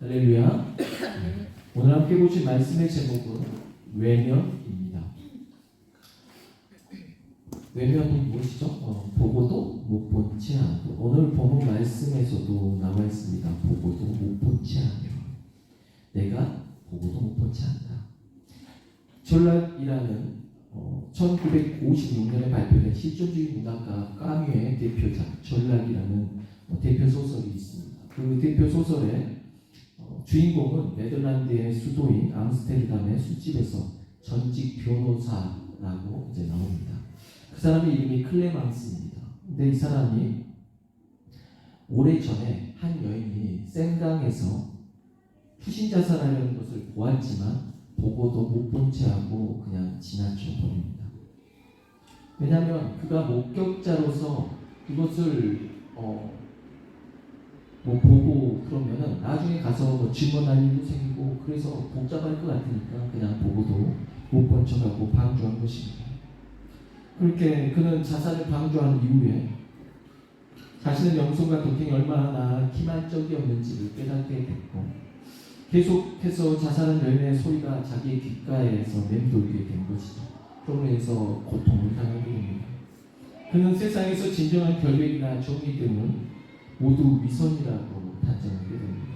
할렐루야. 오늘 함께 보실 말씀의 제목은 외면입니다. 외면이 무엇이죠? 보고도 못 본 채 하고, 오늘 본문 말씀에서도 나와 있습니다. 보고도 못 본 채 하며, 내가 보고도 못 본 채 한다. 전락이라는 1956년에 발표된 실존주의 문학가 까뮈의 대표작 전락이라는 대표 소설이 있습니다. 그 대표 소설의 주인공은 네덜란드의 수도인 암스테르담의 술집에서 전직 변호사라고 이제 나옵니다. 그 사람의 이름이 클레망스입니다. 근데 이 사람이 오래전에 한 여인이 생강에서 투신 자살하려는 것을 보았지만 보고도 못 본 채 하고 그냥 지나쳐 버립니다. 왜냐하면 그가 목격자로서 이것을 보고 그러면은 나중에 가서 증언할 일도 생기고 그래서 복잡할 것 같으니까 그냥 보고도 못 본 척하고 방조한 것입니다. 그렇게 그는 자살을 방조한 이후에 자신의 영성과 도핑이 얼마나 기만적이었는지를 깨닫게 됐고 계속해서 자살한 여인의 소리가 자기의 귓가에서 맴돌게 된 것이죠. 그로 인해서 고통을 당하게 됩니다. 그는 세상에서 진정한 결백이나 정의 등은 모두 위선이라고 단정하게 됩니다.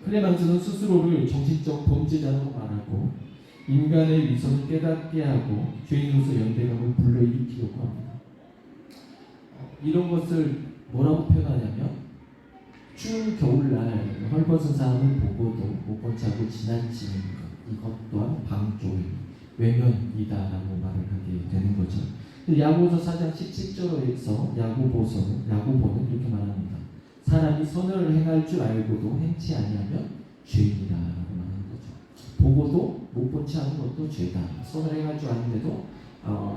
클레망스는 스스로를 정신적 범죄자라고 말하고 인간의 위선을 깨닫게 하고 죄인으로서 연대감을 불러일으키려고 합니다. 이런 것을 뭐라고 표현하냐면 추운 겨울날 헐벗은 사람을 보고도 못 본 채 하고 지나치는 것, 이것 또한 방조의 외면이다라고 말을 하게 되는 거죠. 야고보서 4장 17절에서 야고보는 이렇게 말합니다. 사람이 선을 행할 줄 알고도 행치 아니하면 죄인이라고 말하는 거죠. 보고도 못 본 채 하는 것도 죄다. 선을 행할 줄 아는데도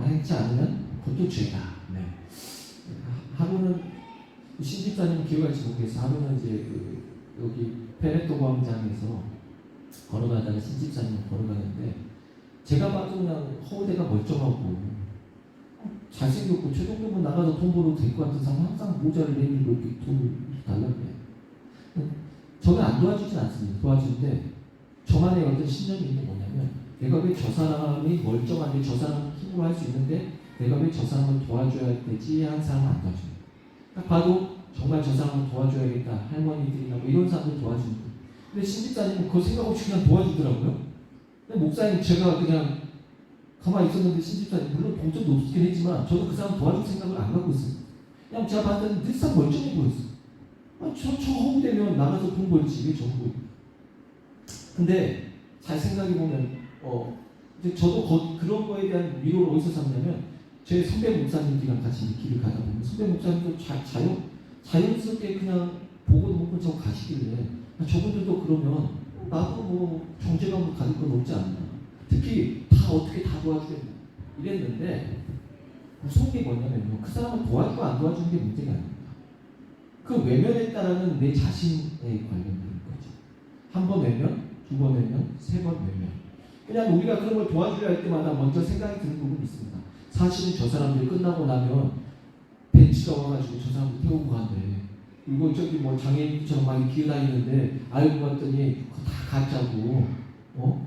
행치 않으면 그것도 죄다. 네. 하루는 신집사님 기억할지 모르겠어요. 하루는 이제 여기 페레토 광장에서 걸어가다가 신집사님 걸어가는데 제가 봐도 그냥 허우대가 멀쩡하고 잘생겼고 최종적으로 나가서 돈 벌어도 될 것 같은 사람 항상 모자를 내밀고 이렇게 돈을 달라고 해요. 저는 안 도와주진 않습니다. 도와주는데 저만의 어떤 신념이 있는 게 뭐냐면 내가 왜 저 사람이 멀쩡한데 저 사람은 힘으로 할 수 있는데 내가 왜 저 사람을 도와줘야 되지 하는 사람은 안 도와줘요. 딱 봐도 정말 저 사람을 도와줘야겠다. 할머니들이나 뭐 이런 사람들 도와주는 거예요. 근데 신집사님은 그 생각 없이 그냥 도와주더라고요. 근데 목사님 제가 그냥 가만히 있었는데 신집사님 물론 동점도 없긴 했지만 저도 그 사람 도와줄 생각을 안 갖고 있어요. 그냥 제가 봤을 때는 늘상 멀쩡해 보였어요. 저 허무되면 나가서 돈 벌지 왜 저거. 근데 잘 생각해보면 이제 저도 그런 거에 대한 위로를 어디서 삼냐면 제 선배 목사님들이랑 같이 길을 가다 보면 선배 목사님도 자연스럽게 그냥 보고도 못 본 척 가시길래 저분들도 그러면 나도 뭐 정죄감을 가질 건 없지 않나. 특히 다 어떻게 다 도와주겠나 이랬는데 무서운 게 뭐냐면요. 그 사람을 도와주고 안 도와주는 게 문제가 아닙니다. 그 외면에 따르는 내 자신에 관련된 거죠. 한 번 외면, 두 번 외면, 세 번 외면. 그냥 우리가 그런 걸 도와주려 할 때마다 먼저 생각이 드는 부분이 있습니다. 사실은 저 사람들이 끝나고 나면 벤치가 와가지고 저 사람들 태우고 간대. 그리고 저기 뭐 장애인처럼 많이 기어다니는데 알고 봤더니 그거 다 가짜고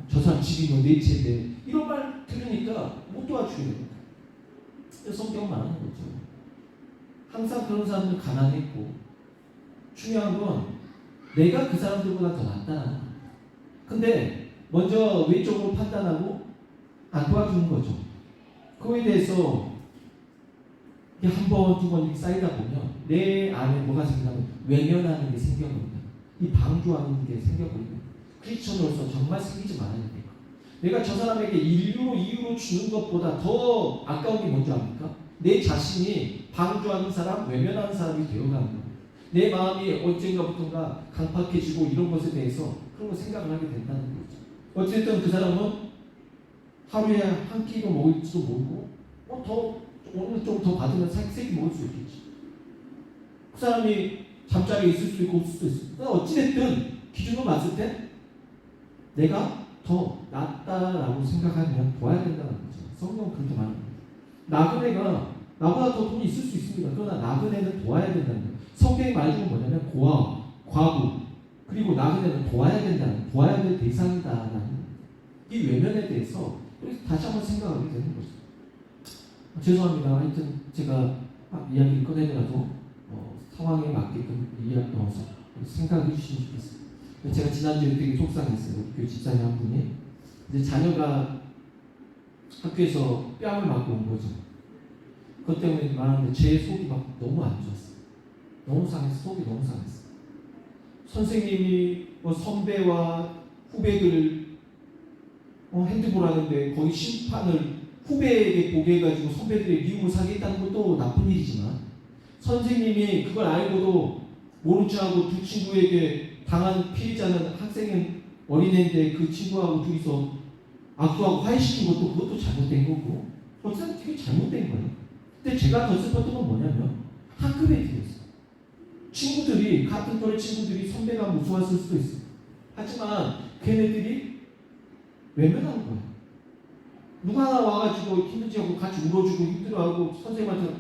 저 사람 집이 뭐 네 채인데 이런 말 들으니까 못 도와주게 됩니다. 성경 말하는 거죠. 항상 그런 사람들 가난했고 중요한 건 내가 그 사람들보다 더 낫다. 근데 먼저 외적으로 판단하고 안 도와주는 거죠. 그거에 대해서 한 번, 두 번 쌓이다 보면 내 안에 뭐가 생기냐면 외면하는 게 생겨버립니다. 이 방조하는 게 생겨버립니다. 크리스천으로서 정말 생기지 말아야 돼요. 내가 저 사람에게 이유로 주는 것보다 더 아까운 게 뭔지 압니까? 내 자신이 방조하는 사람, 외면하는 사람이 되어가는 거예요. 내 마음이 언젠가부터가 강팍해지고 이런 것에 대해서 그런 거 생각을 하게 된다는 거죠. 어쨌든 그 사람은 하루에 한 끼도 먹을지도 모르고 오늘 좀 더 받으면 세끼 먹을 수 있겠지. 그 사람이 잠자리에 있을 수도 있고 없을 수도 있어. 그러니까 어찌됐든 기준으로 봤을 때 내가 더 낫다라고 생각하면 도와야 된다는 거죠. 성경은 그렇게 말합니다. 나그네가 나보다 더 돈이 있을 수 있습니다. 그러나 나그네는 도와야 된다는 거예요. 성경의 말 중에 뭐냐면 고아, 과부, 그리고 나그네는 도와야 된다는, 도와야 될 대상이다라는 이 외면에 대해서 다시 한번 생각하게 되는 거죠. 죄송합니다. 하여튼 제가 이야기를 꺼내더라도 상황에 맞게끔 이야기 넣어서 생각해 주시면 좋겠어요. 제가 지난주에 되게 속상했어요. 우리 교회 집사님 한 분이 이제 자녀가 학교에서 뺨을 맞고 온 거죠. 그것 때문에 말하는데 제 속이 막 너무 안 좋았어요. 너무 상해서 속이 너무 상했어요. 선생님이 선배와 후배들을 핸드볼 하는데 거기 심판을 후배에게 보게 해가지고 선배들의 미움을 사게 했다는 것도 나쁜 일이지만 선생님이 그걸 알고도 모른 척하고 두 친구에게 당한 피해자는 학생은 어린애인데 그 친구하고 둘이서 악수하고 화해시킨 것도 그것도 잘못된 거고 어쨌든 되게 잘못된 거예요. 근데 제가 더 슬펐던 건 뭐냐면 학급 애들이었어요. 친구들이 같은 또래 친구들이 선배가 무서웠을 수도 있어요. 하지만 걔네들이 외면하는 거예요. 누가 하나 와가지고 힘들지 하고 같이 울어주고 힘들어하고 선생님한테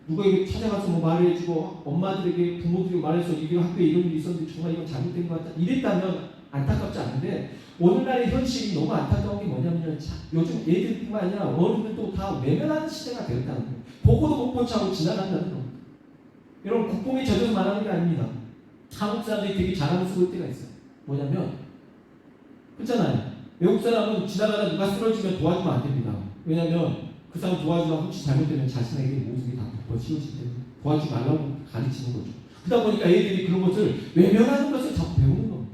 누가 이거 찾아가서 말해주고 엄마들에게 부모들에게 말해서 이게 학교에 이런 일이 있었는데 정말 이건 잘못된 것 같다 이랬다면 안타깝지 않은데 오늘날의 현실이 너무 안타까운 게 뭐냐면 요즘 애들뿐만 아니라 어른들도 다 외면하는 시대가 되었다는 거예요. 보고도 못 본 척하고 지나간다는 거예요. 여러분 국뽕에 젖어서 말하는 게 아닙니다. 한국 사람들이 되게 자랑스러울 때가 있어요. 뭐냐면 그렇잖아요. 외국 사람은 지나가다 누가 쓰러지면 도와주면 안 됩니다. 왜냐하면 그 사람 도와주다가 혹시 잘못되면 자신에게 모습이 다 덮어씌워지기 때문에 도와주지 말라고 가르치는 거죠. 그러다 보니까 애들이 그런 것을 외면하는 것을 자꾸 배우는 겁니다.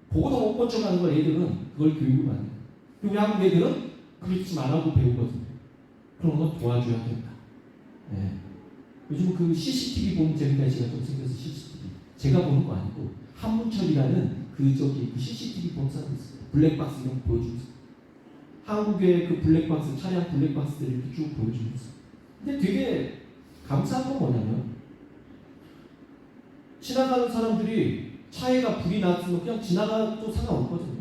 보고도 못 본 척하는 걸 애들은 그걸 교육을 많이 해요. 그리고 우리 한국 애들은 그러지 말라고 배우거든요. 그런 건 도와줘야 된다. 네. 요즘 그 CCTV 보는 재미가 제가 좀 생겨서 CCTV 제가 보는 거 아니고 한문철이라는 그 CCTV 보는 사람이 있어요. 블랙박스 이런 거 보여주고 있어요. 한국의 그 블랙박스, 차량 블랙박스들을 이렇게 쭉 보여주고 있어요. 근데 되게 감사한 건 뭐냐면 지나가는 사람들이 차에가 불이 났으면 그냥 지나가도 상관없거든요.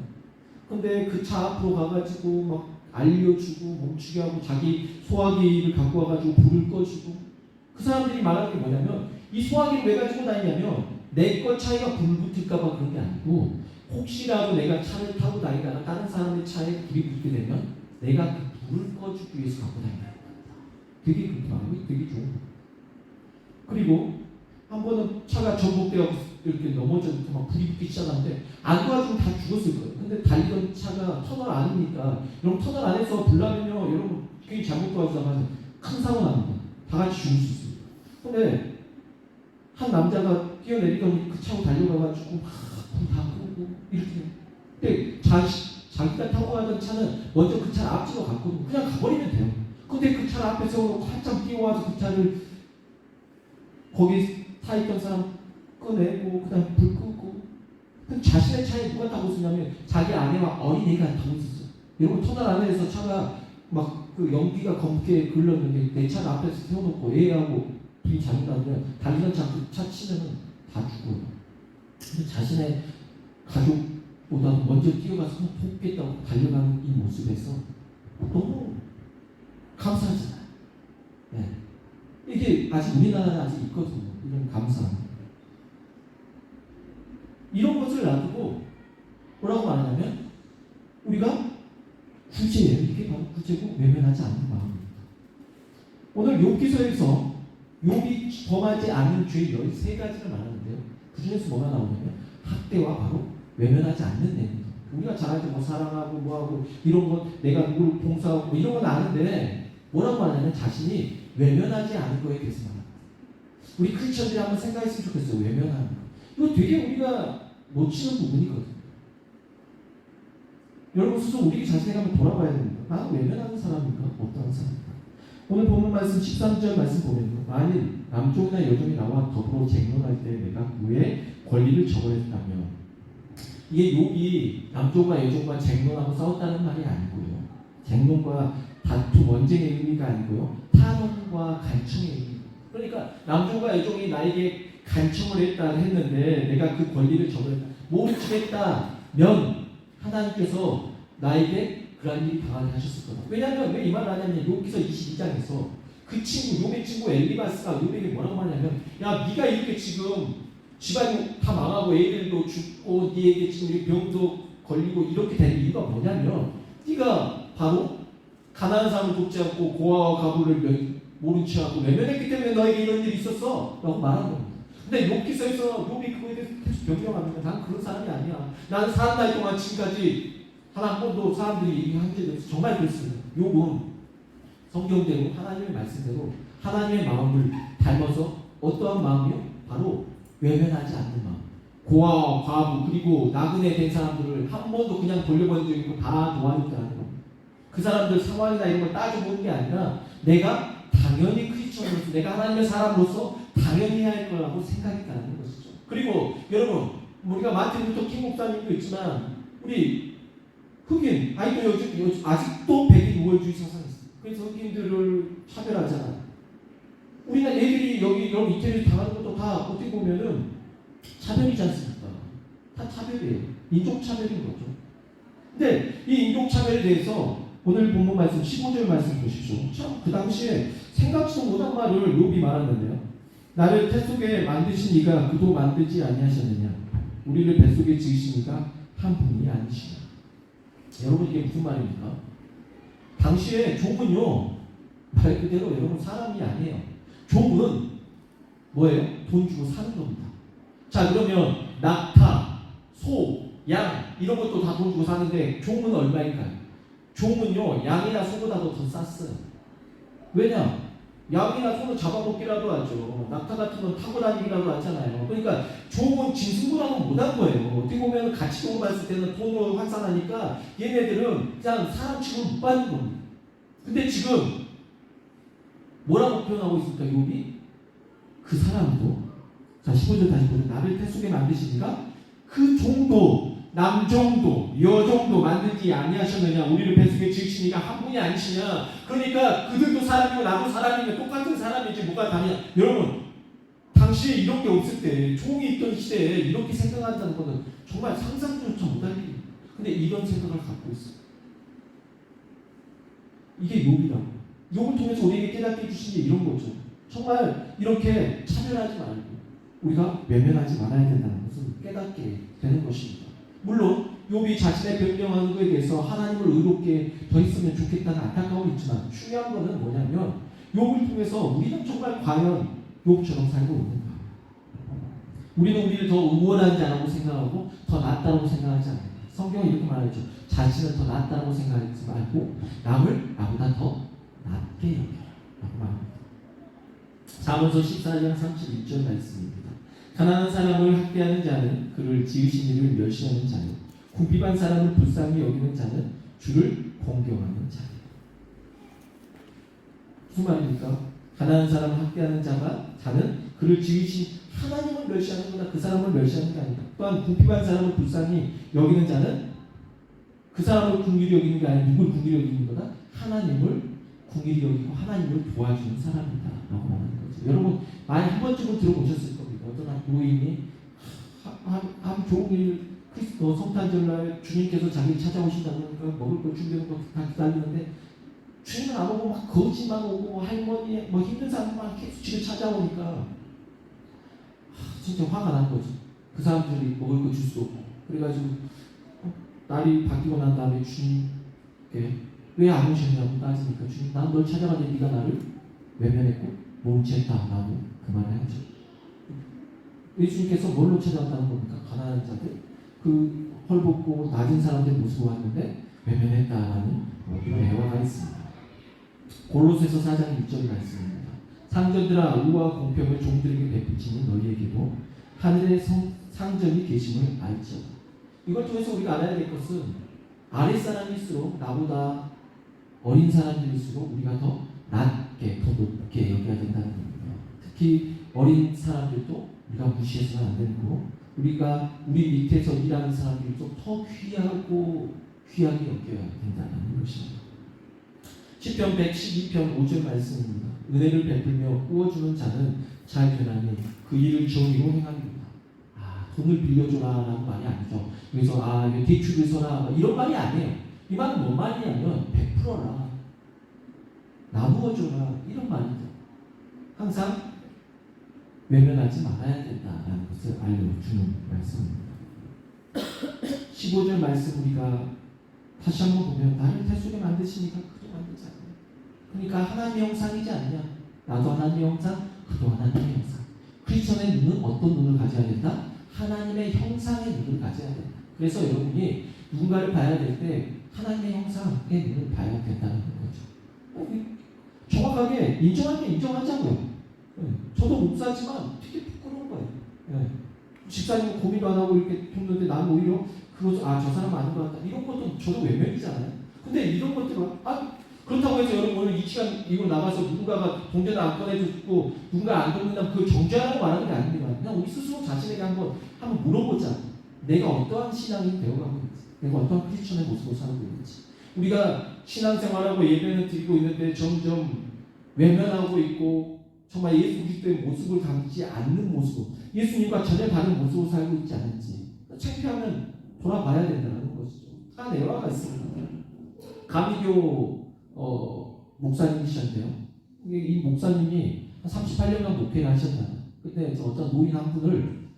근데 그 차 앞으로 가가지고 막 알려주고 멈추게 하고 자기 소화기를 갖고 와가지고 불을 꺼주고 그 사람들이 말하는 게 뭐냐면 이 소화기를 왜 가지고 다니냐면 내 거 차에가 불 붙을까봐 그런 게 아니고 혹시라도 내가 차를 타고 다니다가 다른 사람의 차에 불이 붙게 되면 내가 그 불을 꺼주기 위해서 갖고 다닌다. 되게 그렇게 말하고 되게 좋은 거예요. 그리고 한 번은 차가 전복되어서 이렇게 넘어져서 막 불이 붙기 시작하는데 안 도와주면 다 죽었을 거예요. 근데 달리던 차가 터널 안이니까 여러분 터널 안에서 불 나면요 여러분 괜히 잘못 도와주다가 큰 사고 납니다. 다 같이 죽을 수 있어요. 근데 한 남자가 뛰어내리더니 그 차로 달려가가지고 불 다 끄고 이렇게. 근데 자기가 타고 가던 차는 먼저 그 차를 앞지로 갔거든요. 그냥 가버리면 돼요. 근데 그 차를 앞에 세워놓고 한참 뛰어와서 그 차를 거기 타있던 사람 꺼내고 그 다음에 불 끄고 자신의 차에 누가 타고 있었냐면 자기 아내와 어린애가 타고 있었어요. 여러분 터널 안에서 차가 막 그 연기가 검게 글렀는데 내 차를 앞에서 세워놓고 애하고 불이 잘못 나면 달리던 차 치면은 다 죽어요. 근데 자신의 가족보다 먼저 뛰어가서 돕겠다고 달려가는 이 모습에서 너무 감사하잖아요. 네. 이게 아직 우리나라에 아직 있거든요. 이런 감사함. 이런 것을 놔두고 뭐라고 말하냐면 우리가 구제예요. 이게 바로 구제고 외면하지 않는 마음입니다. 오늘 욥기서에서 욥이 범하지 않는 죄 13가지를 말하는데요. 그 중에서 뭐가 나오냐면 학대와 바로 외면하지 않는 내입니다. 우리가 잘할 때 뭐 사랑하고 뭐하고 이런 거 내가 누구를 봉사하고 뭐 이런 건 아는데 뭐라고 하냐면 자신이 외면하지 않은 거에 대해서 말합니다. 우리 크리스천들이 한번 생각했으면 좋겠어요. 외면하는 거. 이거 되게 우리가 놓치는 부분이거든요. 여러분 스스로 우리 자신에게 한번 돌아봐야 됩니다. 나는 외면하는 사람인가? 어떤 사람인가? 오늘 본문 말씀 13절 말씀 보면요. 만일 남종이나 여종이 나와 더불어 쟁론할 때 내가 그의 권리를 저버렸다면 이게 욥이 남종과 여종과 쟁론하고 싸웠다는 말이 아니고요. 쟁론과 다툼, 원쟁의 의미가 아니고요. 탄원과 간청의 의미. 그러니까 남종과 여종이 나에게 간청을 했는데 내가 그 권리를 저버렸다. 모른 척 했다면 하나님께서 나에게 그런 일이 당하게 하셨을 거다. 왜냐하면 왜 이 말을 하냐면 욥기서 22장에서 그 친구, 욥의 친구 엘리바스가 욥에게 뭐라고 하냐면 야 네가 이렇게 지금 집안이 다 망하고 애들도 죽고 네에게 지금 우리 병도 걸리고 이렇게 되는 이유가 뭐냐면 네가 바로 가난한 사람을 돕지 않고 고아와 과부를 모른 체하고 외면했기 때문에 너에게 이런 일이 있었어 라고 말한 겁니다. 근데 욥기서에서 욥이 그거에 대해서 계속 변명합니다. 난 그런 사람이 아니야. 나는 사는 날 동안 지금까지 단 한 번도 사람들이 얘기한 적이 없어. 정말 그렇습니다. 욥은 성경대로 하나님의 말씀대로 하나님의 마음을 닮아서 어떠한 마음이요? 바로 외면하지 않는 마음. 고아와 과부 그리고 나그네 된 사람들을 한 번도 그냥 돌려본 적이 있고 다 도와줬다는 겁니다. 그 사람들 상황이나 이런 걸 따져보는 게 아니라 내가 당연히 크리스천으로서 내가 하나님의 사람으로서 당연히 해야 할 거라고 생각했다는 것이죠. 그리고 여러분 우리가 마틴 루터 킹 목사님도 있지만 우리 흑인 아직도 백인 우월주의 사상이 있어요. 그래서 흑인들을 차별하잖아요. 우리는 애들이 여기 이태리에서 당하는 것도 다 어떻게 보면은 차별이지 않습니까? 다 차별이에요. 인종 차별인 거죠. 근데 이 인종 차별에 대해서 오늘 본문 말씀 15절 말씀 보십시오. 참 그 당시에 생각지도 못한 말을 욥이 말았는데요. 나를 태 속에 만드신 이가 그도 만들지 아니하셨느냐? 우리를 뱃속에 지으신 이가 한 분이 아니시냐? 여러분 이게 무슨 말입니까? 당시에 욥은요 말 그대로 여러분 사람이 아니에요. 욥은 뭐예요? 돈 주고 사는 겁니다. 자 그러면 낙타, 소, 양 이런 것도 다 돈 주고 사는데 욥은 얼마인가요? 욥은요 양이나 소보다도 더 쌌어요. 왜냐? 양이나 소는 잡아먹기라도 하죠. 낙타 같은 건 타고 다니기라도 하잖아요. 그러니까 욥은 짐승보다는 못한 거예요. 어떻게 보면 가치적으로 봤을 때는 돈으로 환산하니까 얘네들은 그냥 사람 취급을 못 받는 겁니다. 근데 지금 뭐라고 표현하고 있습니까? 욥이? 그 사람도 자 15절 다시 보세요. 나를 태 속에 만드시니까 그 종도 남종도 여종도 만들지 아니하셨느냐? 우리를 뱃속에 지으시니까 한 분이 아니시냐? 그러니까 그들도 사람이고 나도 사람이면 똑같은 사람이지 뭐가 다르냐? 여러분 당시에 이런 게 없을 때 종이 있던 시대에 이렇게 생각한다는 것은 정말 상상조차 못할 일이에요. 근데 이런 생각을 갖고 있어요. 이게 욥이라고. 욥을 통해서 우리에게 깨닫게 해주신 게 이런 거죠. 정말 이렇게 차별하지 말고 우리가 외면하지 말아야 된다는 것을 깨닫게 되는 것입니다. 물론 욥이 자신의 변명하는 것에 대해서 하나님을 의롭게 더 있으면 좋겠다는 안타까움이 있지만 중요한 것은 뭐냐면 욥을 통해서 우리는 정말 과연 욥처럼 살고 있는가? 우리는 우리를 더 우월한 자라고 생각하고 더 낫다고 생각하지 않아요. 성경은 이렇게 말하죠. 자신을 더 낫다고 생각하지 말고 남을 나보다 더 낫게 여기라고 말합니다. 잠언서 14장 31절 말씀입니다. 가난한 사람을 학대하는 자는 그를 지으신 이를 멸시하는 자요 궁핍한 사람을 불쌍히 여기는 자는 주를 공경하는 자요. 무슨 말입니까? 가난한 사람을 학대하는 자는 그를 지으신 하나님을 멸시하는 거다. 그 사람을 멸시하는 게 아니다. 또한 궁핍한 사람을 불쌍히 여기는 자는 그 사람을 궁휼히 여기는 게 아니라 누굴 궁휼히 여기는 거다? 하나님을 궁휼히 여기고 하나님을 도와주는 사람이다 라고 말하는 거죠. 여러분 많이 한 번쯤은 들어보셨을 겁니다. 어떤 노인이 한 종일 크리스도 성탄절날 주님께서 자기를 찾아오신다니까 먹을 걸 준비하는 거 다 기다리는데 주님은 안 오고 막 거지만 오고 할머니 뭐 힘든 사람만 계속 집에 찾아오니까 진짜 화가 난 거지. 그 사람들이 먹을 거 줄 수 없고 그래가지고 날이 바뀌고 난 다음에 주님께 왜 안 오셨냐고 따지니까 주님 난 널 찾아가는데 네가 나를 외면했고 몸치했다 라고 그 말을 하죠. 예수님께서 뭘로 찾아왔다는 겁니까? 가난한 자들 그 헐벗고 낮은 사람들 모습을 왔는데 외면했다라는 대화가 있습니다. 골로새서 4장 1절 말씀입니다. 상전들아 의와 공평을 종들에게 베푸시는 너희에게도 하늘의 상전이 계심을 알지어다. 이걸 통해서 우리가 알아야 될 것은 아랫사람일수록 나보다 어린 사람들일수록 우리가 더 낮게 더 높게 여겨야 된다는 겁니다. 특히 어린 사람들도 우리가 무시해서는 안 되는 거고 우리 밑에서 일하는 사람들도 더 귀하게 여겨야 된다는 것입니다. 시편 112편 5절 말씀입니다. 은혜를 베풀며 꾸어주는 자는 잘 되나니 그 일을 정의로 행합니다. 돈을 빌려줘라 라는 말이 아니죠. 그래서 대출을 서라 이런 말이 아니에요. 이 말은 뭔 말이냐면 베풀어라 나누어줘라 이런 말이죠. 항상 외면하지 말아야 된다라는 것을 알려주는 말씀입니다. 15절 말씀 우리가 다시 한번 보면 나를 태속에 만드시니까 그도 만들지 않냐. 그러니까 하나님의 형상이지 않냐. 나도 하나님의 형상, 그도 하나님의 형상. 크리스천의 눈은 어떤 눈을 가져야 된다? 하나님의 형상의 눈을 가져야 된다. 그래서 여러분이 누군가를 봐야 될 때 하나님의 형상의 눈을 봐야 된다는 거죠. 정확하게 인정하면 인정하자고요. 저도 목사지만 되게 부끄러운 거예요. 집사님은 고민도 안 하고 이렇게 돕는데 나는 오히려 저 사람 아닌 것 같다. 이런 것도 저도 외면이잖아요. 근데 이런 것들은 그렇다고 해서 여러분 오늘 이 시간 이걸 나가서 누군가가 동전을 안 꺼내주고 누군가 안 돕는다면 그걸 정죄하라고 말하는 게 아닙니다. 그냥 우리 스스로 자신에게 한번 물어보자. 내가 어떠한 신앙이 되어가고 있는지, 내가 어떠한 크리스천의 모습으로 살고 있는지. 우리가 신앙생활하고 예배는 드리고 있는데 점점 외면하고 있고 정말 예수 그리스도의 모습을 담지 않는 모습, 예수님과 전혀 다른 모습으로 살고 있지 않은지 창피하면 돌아봐야 된다는 것이죠. 다 내화가 있습니다. 감리교 목사님이셨는데요. 이 목사님이 한 38년간 목회를 하셨잖아요. 그때 어떤 노인 한 분을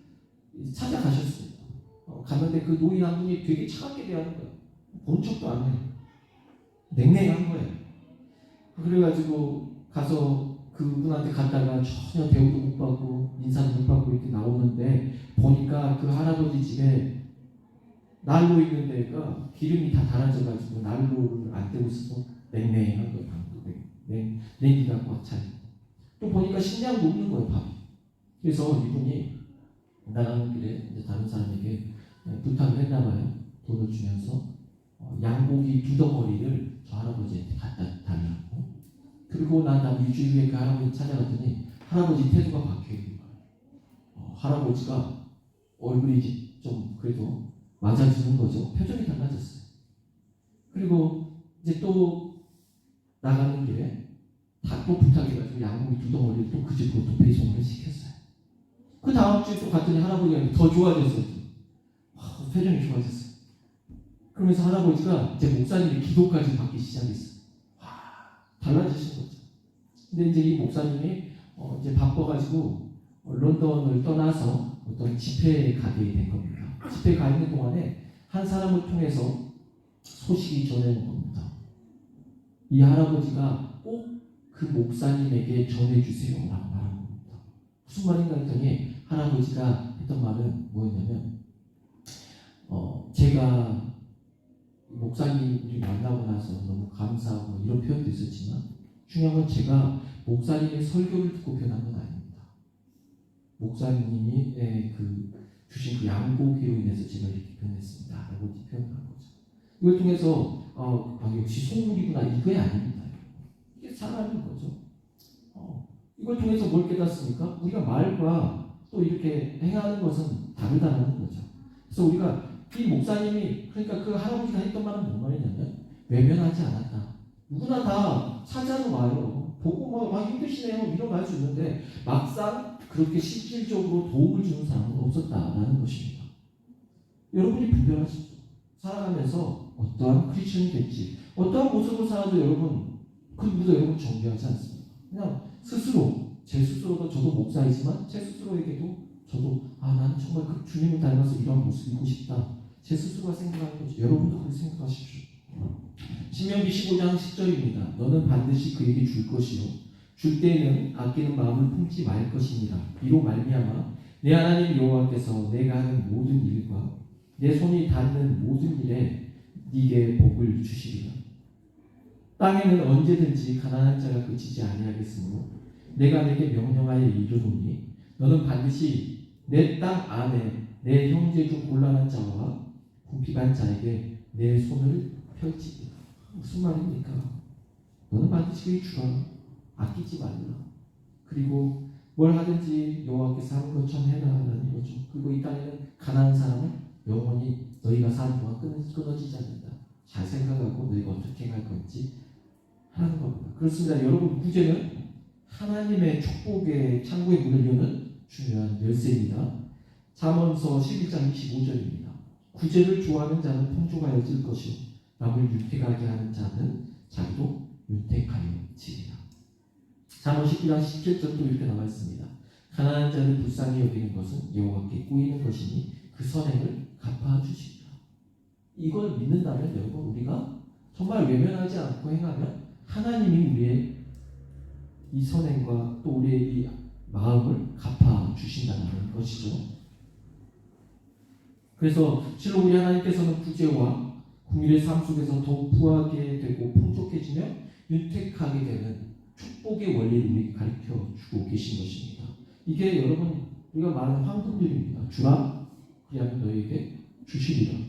찾아가셨습니다. 갔는데 그 노인 한 분이 되게 차갑게 대하는 거예요. 본 척도 안 해요. 냉랭한 거예요. 그래가지고 가서 그분한테 갔다가 전혀 대우도 못 받고 인사도 못 받고 이렇게 나오는데 보니까 그 할아버지 집에 난로 있는 데가 기름이 다 달아져가지고 난로를 안 떼고 있어서 냉랭한 거예요. 방도 냉기가 꽉 차요. 또 보니까 식량도 없는 거예요. 밥이. 그래서 이분이 나가는 길에 이제 다른 사람에게 부탁을 했나 봐요. 돈을 주면서 양고기 2덩어리를 저 할아버지한테 갖다 달라고. 그리고 난 일주일 후에 그 할아버지 찾아갔더니 할아버지 태도가 바뀌어있는 거예요. 할아버지가 얼굴이 좀 그래도 맞아주는 거죠. 표정이 달라졌어요. 그리고 이제 또 나가는 길에 또 부탁해가지고 양고기 2덩어리를 또 그 집으로 또 배송을 시켰어요. 그 다음 주에 또 갔더니 할아버지가 더 좋아졌어요. 표정이 좋아졌어요. 그러면서 할아버지가 이제 목사님의 기도까지 받기 시작했어요. 달라지신 거죠. 근데 이제 이 목사님이 이제 바빠가지고 런던을 떠나서 어떤 집회에 가게 된 겁니다. 집회에 가 있는 동안에 한 사람을 통해서 소식이 전해온 겁니다. 이 할아버지가 꼭 그 목사님에게 전해주세요 라고 말한 겁니다. 무슨 말인가 했더니 할아버지가 했던 말은 뭐였냐면 제가 목사님을 만나고 나서 너무 감사하고 이런 표현도 있었지만 중요한 건 제가 목사님의 설교를 듣고 변한 건 아닙니다. 목사님이 주신 그 양고기로 인해서 제가 이렇게 변했습니다 라고 표현한 거죠. 이걸 통해서 역시 속물이구나 이게 아닙니다. 이게 살아있는 거죠. 이걸 통해서 뭘 깨닫습니까? 우리가 말과 또 이렇게 행하는 것은 다르다는 거죠. 그래서 우리가 이 목사님이 그러니까 그 할아버지가 했던 말은 뭔 말이냐면 외면하지 않았다. 누구나 다 찾아는 와요. 보고 힘드시네요 이런 말 할 수 있는데 막상 그렇게 실질적으로 도움을 주는 사람은 없었다라는 것입니다. 여러분이 분별하십시오. 살아가면서 어떠한 크리스천이 될지 어떠한 모습으로 살아도 여러분 그 누구도 여러분 정죄하지 않습니다. 그냥 스스로 제 스스로도 저도 목사이지만 제 스스로에게도 저도 나는 정말 그 주님을 닮아서 이런 모습이고 싶다. 제 스스로가 생각하는 거죠. 여러분도 그렇게 생각하십시오. 신명기 15장 10절입니다. 너는 반드시 그에게 줄 것이요 줄 때에는 아끼는 마음을 품지 말 것이니라. 이로 말미암아 내 하나님 여호와께서 내가 하는 모든 일과 내 손이 닿는 모든 일에 네게 복을 주시리라. 땅에는 언제든지 가난한 자가 그치지 아니하겠으므로 내가 내게 명령하여 이르노니 너는 반드시 내 땅 안에 내 형제 중 곤란한 자와 궁핍한 자에게 내 손을 펼치리라. 무슨 말입니까? 너는 반드시 그에게 주라. 아끼지 말라. 그리고 뭘 하든지 여호와께서 하는 것처럼 해라라는 거죠. 그리고 이 땅에는 가난한 사람은 영원히 너희가 사는 동안 끊어지지 않는다. 잘 생각하고 너희가 어떻게 할 건지 하는 겁니다. 그렇습니다. 여러분 구제는 하나님의 축복의 창고의 문을 여는 중요한 열쇠입니다. 잠언서 11장 25절입니다. 구제를 좋아하는 자는 풍족하여질 것이요 남을 윤택하게 하는 자는 자기도 윤택하여지리라. 잠언 19장 17절도 이렇게 나와 있습니다. 가난한 자를 불쌍히 여기는 것은 여호와께 꾸이는 것이니 그 선행을 갚아주시리라. 이걸 믿는다면 여러분, 우리가 정말 외면하지 않고 행하면 하나님이 우리의 이 선행과 또 우리의 이 마음을 갚아주신다는 것이죠. 그래서 실로 우리 하나님께서는 구제와 국민의 삶 속에서 더욱 부하게 되고 풍족해지며 윤택하게 되는 축복의 원리를 우리에게 가르쳐주고 계신 것입니다. 이게 여러분, 우리가 말하는 황금률입니다. 주라 그리하면 너에게 주시리라.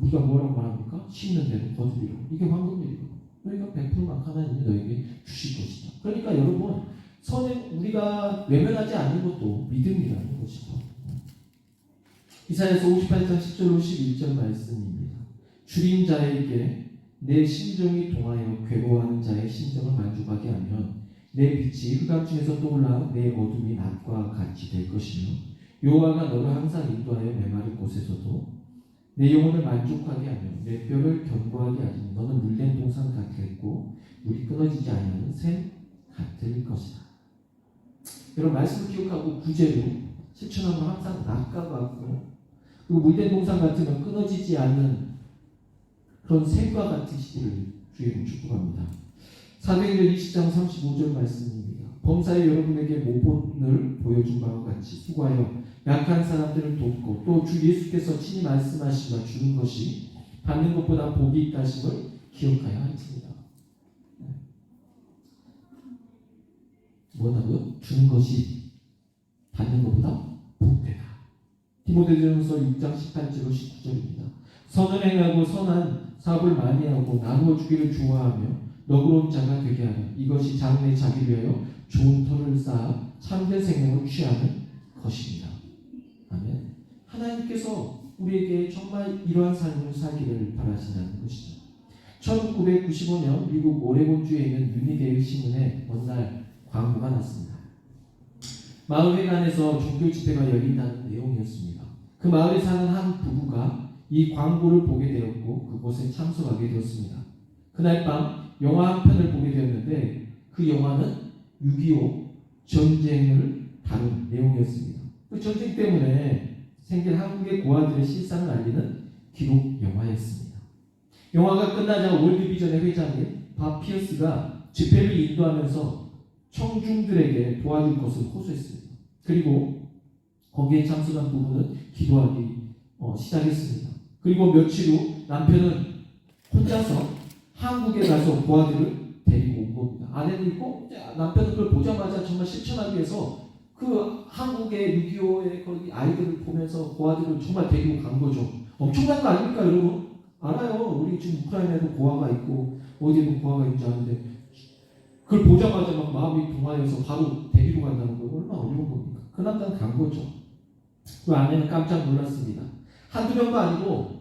우리가 뭐라고 말합니까? 심는 대로 거두리라. 이게 황금률이고, 너희가 베풀만 하나님이 너에게 주실 것이다. 그러니까 여러분, 선행, 우리가 외면하지 않는 것도 믿음이라는 것이죠. 이사야서 58장 10절 11절 말씀입니다. 주린 자에게 내 심정이 동하여 괴로워하는 자의 심정을 만족하게 하면 내 빛이 흑암 중에서 떠올라 내 어둠이 낮과 같이 될 것이며 여호와가 너를 항상 인도하여 메마른 곳에서도 내 영혼을 만족하게 하며 내 뼈를 견고하게 하리니 너는 물된 동산 같겠고 물이 끊어지지 아니하는 샘 같을 것이다. 여러분, 말씀을 기억하고 구제로 실천하면 항상 낙과 같고, 그리고 물된 동산 같으면 끊어지지 않는 그런 샘과 같으시기를 주의로 축복합니다. 사도행전 20장 35절 말씀입니다. 범사에 여러분에게 모본을 보여준 바와 같이 수고하여 약한 사람들을 돕고 또 주 예수께서 친히 말씀하시며 주는 것이 받는 것보다 복이 있다심을 기억하여 하십니다. 뭐라고요? 주는 것이 받는 것보다 복되다. 디모데전서 6장 18절 19절입니다. 선을 행하고 선한 사업을 많이 하고 나누어 주기를 좋아하며 너그러운 자가 되게 하라. 이것이 장래 자기를 위하여 좋은 터를 쌓아 참된 생명을 취하는 것입니다. 아멘. 하나님께서 우리에게 정말 이러한 삶을 살기를 바라신다는 것이죠. 1995년 미국 오레곤주에 있는 유니데일 신문에 어느 날 광고가 났습니다. 마을회관에서 종교 집회가 열린다는 내용이었습니다. 그 마을에 사는 한 부부가 이 광고를 보게 되었고 그곳에 참석하게 되었습니다. 그날 밤 영화 한 편을 보게 되었는데 그 영화는 6.25 전쟁을 다룬 내용이었습니다. 그 전쟁 때문에 생긴 한국의 고아들의 실상을 알리는 기록 영화였습니다. 영화가 끝나자 월드비전의 회장인 밥 피어스가 집회를 인도하면서 청중들에게 도와줄 것을 호소했습니다. 그리고 거기에 참석한 부부는 기도하기 시작했습니다. 그리고 며칠 후 남편은 혼자서 한국에 가서 고아들을 데리고 온 겁니다. 아내도 있고 남편은 그걸 보자마자 정말 실천하기 위해서 그 한국의 6.25의 거기 아이들을 보면서 고아들을 정말 데리고 간 거죠. 엄청난 거 아닙니까, 여러분? 알아요. 우리 지금 우크라이나에도 고아가 있고 어디에도 고아가 있는지 아는데 그걸 보자마자 막 마음이 동하여서 바로 데리고 간다는 거 얼마나 어려운 겁니까? 그 남자는 간 거죠. 그 아내는 깜짝 놀랐습니다. 한두 명도 아니고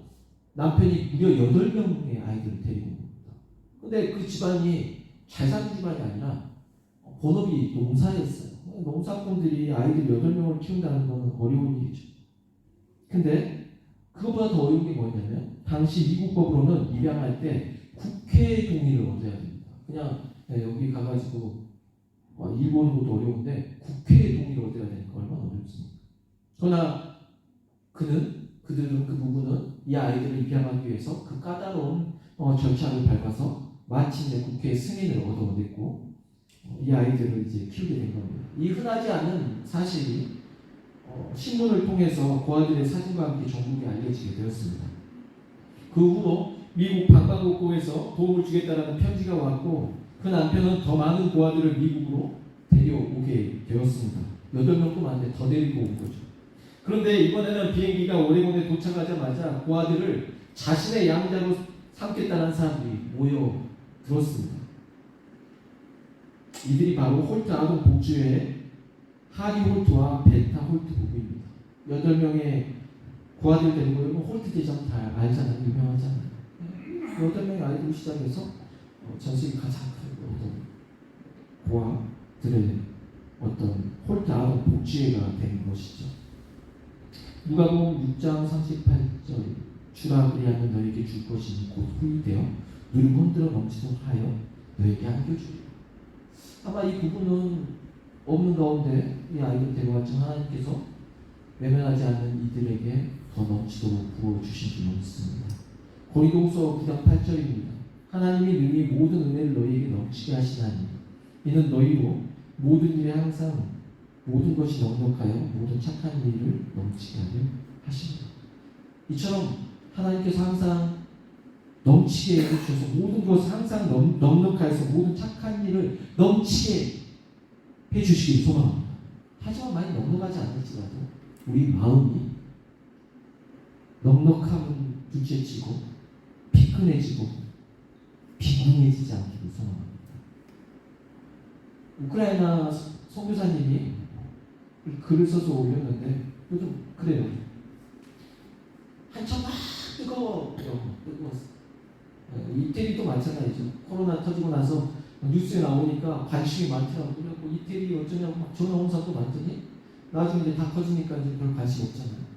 남편이 무려 8명의 아이들을 데리고 온 겁니다. 근데 그 집안이 잘 사는 집안이 아니라 본업이 농사였어요. 농사꾼들이 아이들 8명을 키운다는 건 어려운 일이죠. 근데 그것보다 더 어려운 게 뭐냐면 당시 미국법으로는 입양할 때 국회 동의를 얻어야 됩니다. 그냥 여기 가가지고 일본인 것도 어려운데 국회 동의를 얻어야 되니까 얼마나 어렵습니까? 그러나 그들은 그 부부는 이 아이들을 입양하기 위해서 그 까다로운 절차를 밟아서 마침내 국회의 승인을 얻어냈고 이 아이들을 이제 키우게 된 겁니다. 이 흔하지 않은 사실이 신문을 통해서 고아들의 사진과 함께 전국에 알려지게 되었습니다. 그 후로 미국 방방곡곡에서 도움을 주겠다라는 편지가 왔고 그 남편은 더 많은 고아들을 미국으로 데려오게 되었습니다. 8명뿐만 아니라 더 데리고 온 거죠. 그런데 이번에는 비행기가 오레곤에 도착하자마자 고아들을 자신의 양자로 삼겠다는 사람들이 모여들었습니다. 이들이 바로 홀트 아동 복지회 하리 홀트와 베타 홀트 부부입니다. 8명의 고아들 데리고 오면 홀트 대장 다 알잖아요. 유명하잖아요. 8명의 아이들 시작해서 전 세계 가장 큰 어떤 고아들의 어떤 홀트 아동 복지회가 된 것이죠. 누가복음 6장 38절 주라 그리하면 너에게 줄 것이니 곧 후이되어 누르고 흔들어 넘치도록 하여 너에게 안겨주리라. 아마 이 부분은 없는 가운데 이 아이를 데려왔지만 하나님께서 외면하지 않는 이들에게 더 넘치도록 부어주신 줄 믿습니다. 고린도후서 9장 8절입니다. 하나님이 능히 모든 은혜를 너희에게 넘치게 하시나니 이는 너희로 모든 일에 항상 모든 것이 넉넉하여 모든 착한 일을 넘치게 하려 하십니다. 이처럼 하나님께서 항상 넘치게 해주셔서 모든 것을 항상 넉넉하여서 모든 착한 일을 넘치게 해주시길 소망합니다. 하지만 많이 넉넉하지 않을지라도 우리 마음이 넉넉함은 둘째치고 피근해지고 비궁해지지 않기를 소망합니다. 우크라이나 선교사님이 글을 써서 올렸는데 좀 그래요. 한참 막 뜨거웠어. 이태리도 마찬가지죠. 코로나 터지고 나서 뉴스에 나오니까 관심이 많더라고요. 뭐 이태리 어쩌냐고 막 전화 온 사람도 많더니 나중에 이제 다 커지니까 이제 별 관심 없잖아요.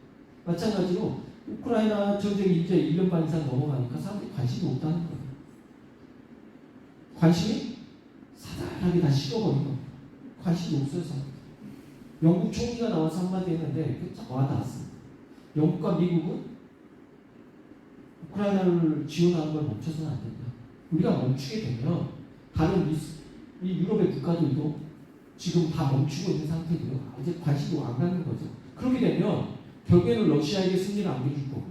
마찬가지로 우크라이나 전쟁이 이제 1년 반 이상 넘어가니까 사람들이 관심이 없다는 거예요. 관심이 사달하게 다 식어버리고 관심이 없어요. 사람들. 영국 총리가 나와서 한마디 했는데 그 와닿았어요. 영국과 미국은 우크라이나를 지원하는 걸 멈춰서는 안 된다. 우리가 멈추게 되면 다른 이 유럽의 국가들도 지금 다 멈추고 있는 상태고요. 이제 관심도 안 갖는 거죠. 그렇게 되면 결국에는 러시아에게 승리를 안겨줄 거고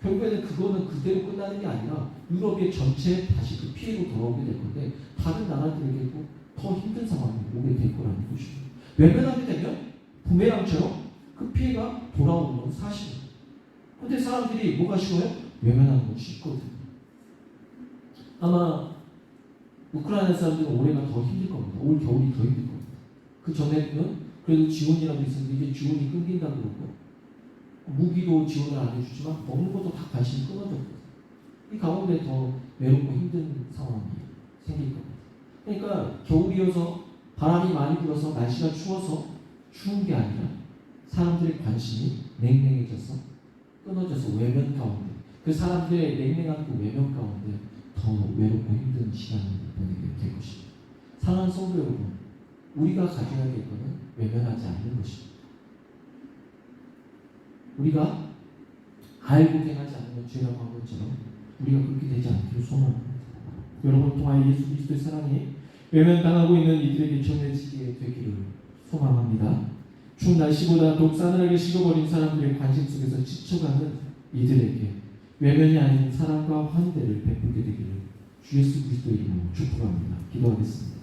결국에는 그거는 그대로 끝나는 게 아니라 유럽의 전체 다시 그 피해로 돌아오게 될 건데 다른 나라들에게도 더 힘든 상황이 오게 될 거라는 것이죠. 외면하게 되면 부메랑처럼 그 피해가 돌아오는 건 사실이에요. 그런데 사람들이 뭐가 쉬워요? 외면하는 건 쉽거든요. 아마 우크라이나 사람들은 올해가 더 힘들 겁니다. 올 겨울이 더 힘들 겁니다. 그 전에는 그래도 지원이라도 있었는데 이제 지원이 끊긴다 그러고 무기도 지원을 안 해주지만 먹는 것도 다 관심이 끊어졌거든요. 이 가운데 더 외롭고 힘든 상황이 생길 겁니다. 그러니까 겨울이어서 바람이 많이 불어서 날씨가 추워서 추운 게 아니라 사람들의 관심이 냉랭해져서 끊어져서 외면 가운데 그 사람들의 냉랭한 그 외면 가운데 더 외롭고 힘든 시간을 보내게 될 것입니다. 사랑하는 성도 여러분, 우리가 가져야 될 것은 외면하지 않는 것입니다. 우리가 알고 행하지 않는 죄라고 한 것처럼 우리가 그렇게 되지 않기를 소망합니다. 여러분 통하여 예수 그리스도의 사랑이 외면당하고 있는 이들에게 전해지게 되기를 소망합니다. 추운 날씨보다 더욱 싸늘하게 식어버린 사람들의 관심 속에서 지쳐가는 이들에게 외면이 아닌 사랑과 환대를 베풀게 되기를 주 예수 그리스도의 이름으로 축복합니다. 기도하겠습니다.